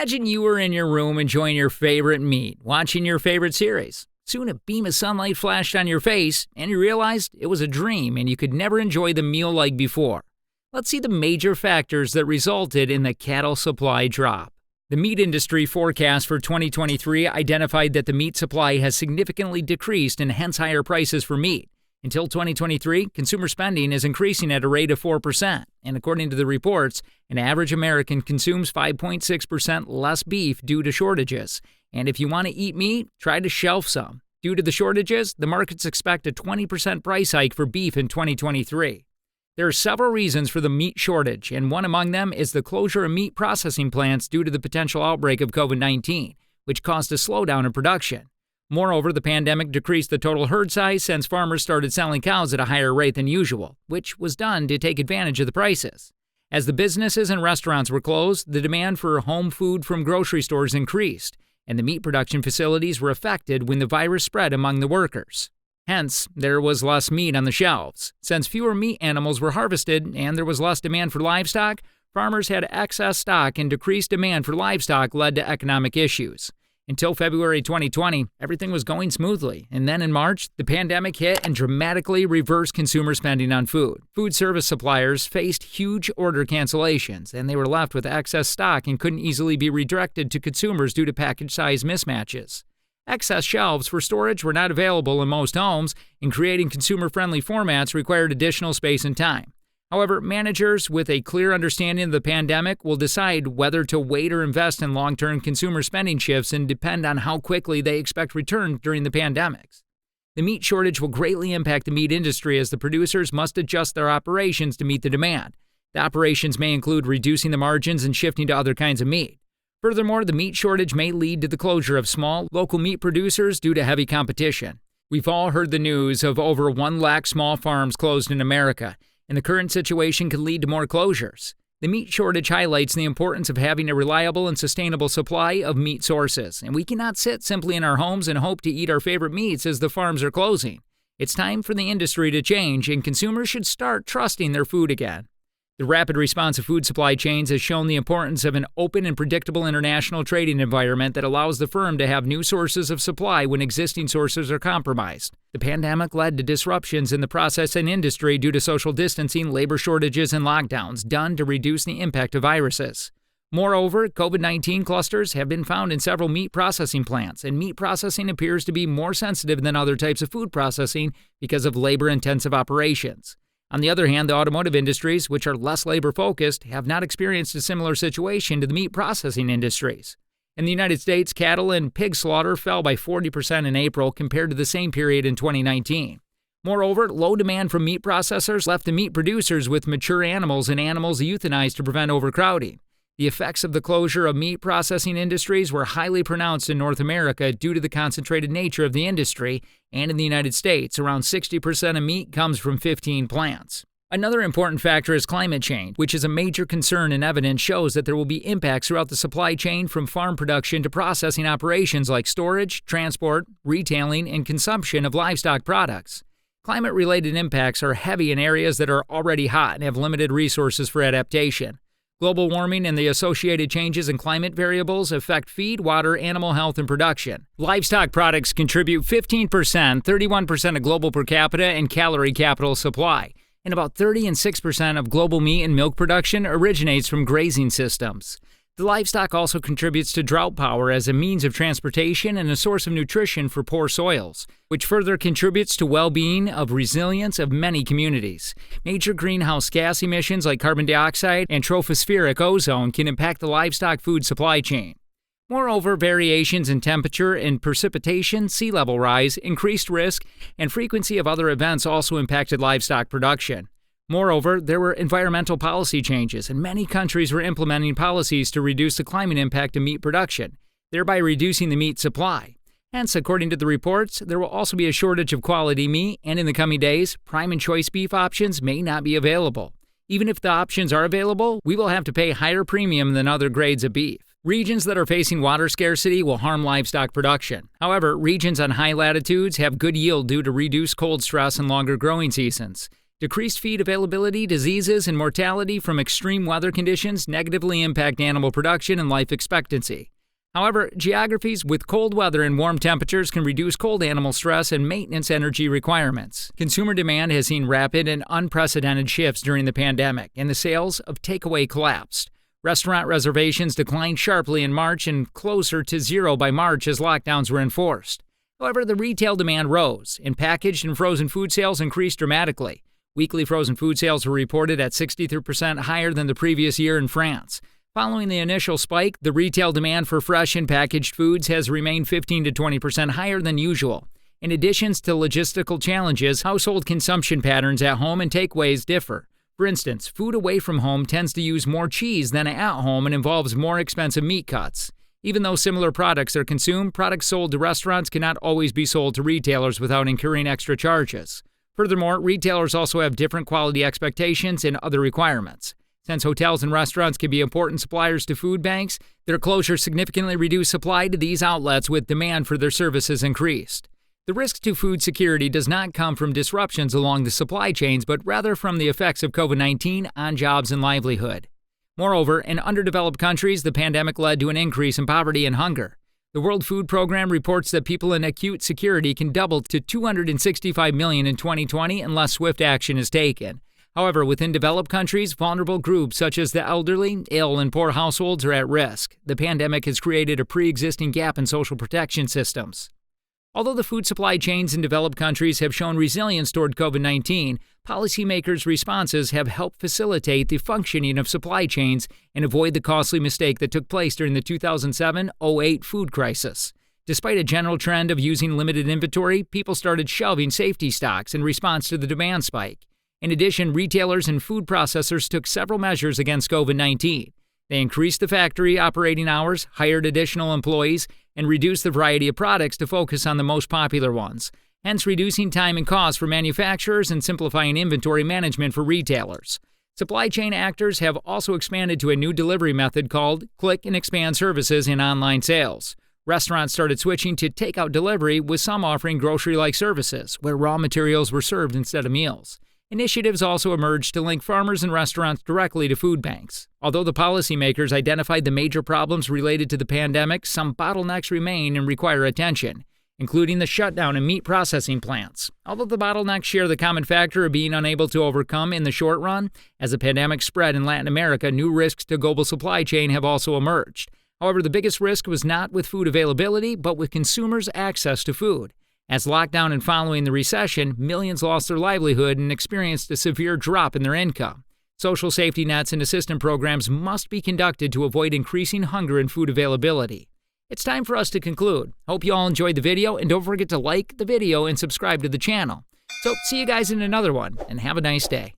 Imagine you were in your room enjoying your favorite meat, watching your favorite series. Soon a beam of sunlight flashed on your face, and you realized it was a dream and you could never enjoy the meal like before. Let's see the major factors that resulted in the cattle supply drop. The meat industry forecast for 2023 identified that the meat supply has significantly decreased and hence higher prices for meat. Until 2023, consumer spending is increasing at a rate of 4%, and according to the reports, an average American consumes 5.6% less beef due to shortages. And if you want to eat meat, try to shelf some. Due to the shortages, the markets expect a 20% price hike for beef in 2023. There are several reasons for the meat shortage, and one among them is the closure of meat processing plants due to the potential outbreak of COVID-19, which caused a slowdown in production. Moreover, the pandemic decreased the total herd size since farmers started selling cows at a higher rate than usual, which was done to take advantage of the prices. As the businesses and restaurants were closed, the demand for home food from grocery stores increased, and the meat production facilities were affected when the virus spread among the workers. Hence, there was less meat on the shelves. Since fewer meat animals were harvested and there was less demand for livestock, farmers had excess stock, and decreased demand for livestock led to economic issues. Until February 2020, everything was going smoothly, and then in March, the pandemic hit and dramatically reversed consumer spending on food. Food service suppliers faced huge order cancellations, and they were left with excess stock and couldn't easily be redirected to consumers due to package size mismatches. Excess shelves for storage were not available in most homes, and creating consumer-friendly formats required additional space and time. However, managers with a clear understanding of the pandemic will decide whether to wait or invest in long-term consumer spending shifts and depend on how quickly they expect return during the pandemics. The meat shortage will greatly impact the meat industry as the producers must adjust their operations to meet the demand. The operations may include reducing the margins and shifting to other kinds of meat. Furthermore, the meat shortage may lead to the closure of small, local meat producers due to heavy competition. We've all heard the news of over 1 lakh small farms closed in America, and the current situation could lead to more closures. The meat shortage highlights the importance of having a reliable and sustainable supply of meat sources, and we cannot sit simply in our homes and hope to eat our favorite meats as the farms are closing. It's time for the industry to change, and consumers should start trusting their food again. The rapid response of food supply chains has shown the importance of an open and predictable international trading environment that allows the firm to have new sources of supply when existing sources are compromised. The pandemic led to disruptions in the processing industry due to social distancing, labor shortages, and lockdowns done to reduce the impact of viruses. Moreover, COVID-19 clusters have been found in several meat processing plants, and meat processing appears to be more sensitive than other types of food processing because of labor-intensive operations. On the other hand, the automotive industries, which are less labor-focused, have not experienced a similar situation to the meat processing industries. In the United States, cattle and pig slaughter fell by 40% in April compared to the same period in 2019. Moreover, low demand from meat processors left the meat producers with mature animals and animals euthanized to prevent overcrowding. The effects of the closure of meat processing industries were highly pronounced in North America due to the concentrated nature of the industry, and in the United States, around 60% of meat comes from 15 plants. Another important factor is climate change, which is a major concern, and evidence shows that there will be impacts throughout the supply chain from farm production to processing operations like storage, transport, retailing, and consumption of livestock products. Climate-related impacts are heavy in areas that are already hot and have limited resources for adaptation. Global warming and the associated changes in climate variables affect feed, water, animal health, and production. Livestock products contribute 15%, 31% of global per capita and calorie capital supply, and about 30 and 6% of global meat and milk production originates from grazing systems. The livestock also contributes to drought power as a means of transportation and a source of nutrition for poor soils, which further contributes to well-being of resilience of many communities. Major greenhouse gas emissions like carbon dioxide and tropospheric ozone can impact the livestock food supply chain. Moreover, variations in temperature and precipitation, sea level rise, increased risk, and frequency of other events also impacted livestock production. Moreover, there were environmental policy changes, and many countries were implementing policies to reduce the climate impact of meat production, thereby reducing the meat supply. Hence, according to the reports, there will also be a shortage of quality meat, and in the coming days, prime and choice beef options may not be available. Even if the options are available, we will have to pay higher premium than other grades of beef. Regions that are facing water scarcity will harm livestock production. However, regions on high latitudes have good yield due to reduced cold stress and longer growing seasons. Decreased feed availability, diseases, and mortality from extreme weather conditions negatively impact animal production and life expectancy. However, geographies with cold weather and warm temperatures can reduce cold animal stress and maintenance energy requirements. Consumer demand has seen rapid and unprecedented shifts during the pandemic, and the sales of takeaway collapsed. Restaurant reservations declined sharply in March and closer to zero by March as lockdowns were enforced. However, the retail demand rose, and packaged and frozen food sales increased dramatically. Weekly frozen food sales were reported at 63% higher than the previous year in France. Following the initial spike, the retail demand for fresh and packaged foods has remained 15 to 20% higher than usual. In addition to logistical challenges, household consumption patterns at home and takeaways differ. For instance, food away from home tends to use more cheese than at home and involves more expensive meat cuts. Even though similar products are consumed, products sold to restaurants cannot always be sold to retailers without incurring extra charges. Furthermore, retailers also have different quality expectations and other requirements. Since hotels and restaurants can be important suppliers to food banks, their closure significantly reduced supply to these outlets with demand for their services increased. The risk to food security does not come from disruptions along the supply chains, but rather from the effects of COVID-19 on jobs and livelihood. Moreover, in underdeveloped countries, the pandemic led to an increase in poverty and hunger. The World Food Program reports that people in acute security can double to 265 million in 2020 unless swift action is taken. However, within developed countries, vulnerable groups such as the elderly, ill, and poor households are at risk. The pandemic has created a pre-existing gap in social protection systems. Although the food supply chains in developed countries have shown resilience toward COVID-19, policymakers' responses have helped facilitate the functioning of supply chains and avoid the costly mistake that took place during the 2007-08 food crisis. Despite a general trend of using limited inventory, people started shelving safety stocks in response to the demand spike. In addition, retailers and food processors took several measures against COVID-19. They increased the factory operating hours, hired additional employees, and reduced the variety of products to focus on the most popular ones, hence reducing time and cost for manufacturers and simplifying inventory management for retailers. Supply chain actors have also expanded to a new delivery method called click and expand services in online sales. Restaurants started switching to takeout delivery, with some offering grocery-like services, where raw materials were served instead of meals. Initiatives also emerged to link farmers and restaurants directly to food banks. Although the policymakers identified the major problems related to the pandemic, some bottlenecks remain and require attention, including the shutdown in meat processing plants. Although the bottlenecks share the common factor of being unable to overcome in the short run, as the pandemic spread in Latin America, new risks to global supply chain have also emerged. However, the biggest risk was not with food availability, but with consumers' access to food. As lockdown and following the recession, millions lost their livelihood and experienced a severe drop in their income. Social safety nets and assistance programs must be conducted to avoid increasing hunger and food availability. It's time for us to conclude. Hope you all enjoyed the video, and don't forget to like the video and subscribe to the channel. So, see you guys in another one, and have a nice day.